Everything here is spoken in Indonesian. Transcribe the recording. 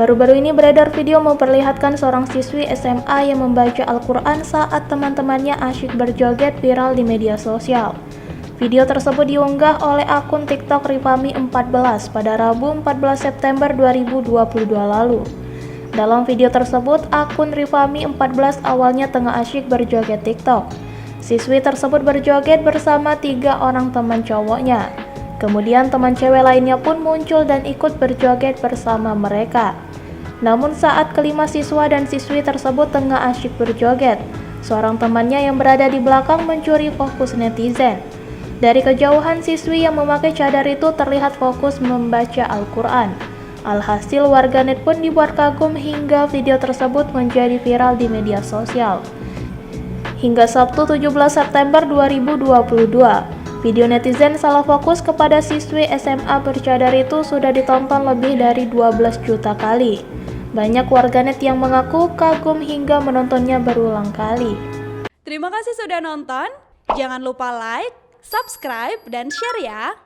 Baru-baru ini beredar video memperlihatkan seorang siswi SMA yang membaca Al-Quran saat teman-temannya asyik berjoget viral di media sosial. Video tersebut diunggah oleh akun TikTok Rifami14 pada Rabu 14 September 2022 lalu. Dalam video tersebut, akun Rifami14 awalnya tengah asyik berjoget TikTok. Siswi tersebut berjoget bersama 3 orang teman cowoknya. Kemudian teman cewek lainnya pun muncul dan ikut berjoget bersama mereka. Namun saat kelima siswa dan siswi tersebut tengah asyik berjoget, seorang temannya yang berada di belakang mencuri fokus netizen. Dari kejauhan, siswi yang memakai cadar itu terlihat fokus membaca Al-Quran. Alhasil warganet pun dibuat kagum hingga video tersebut menjadi viral di media sosial. Hingga Sabtu 17 September 2022, video netizen salah fokus kepada siswi SMA bercadar itu sudah ditonton lebih dari 12 juta kali. Banyak warganet yang mengaku kagum hingga menontonnya berulang kali. Terima kasih sudah nonton. Jangan lupa like, subscribe, dan share ya.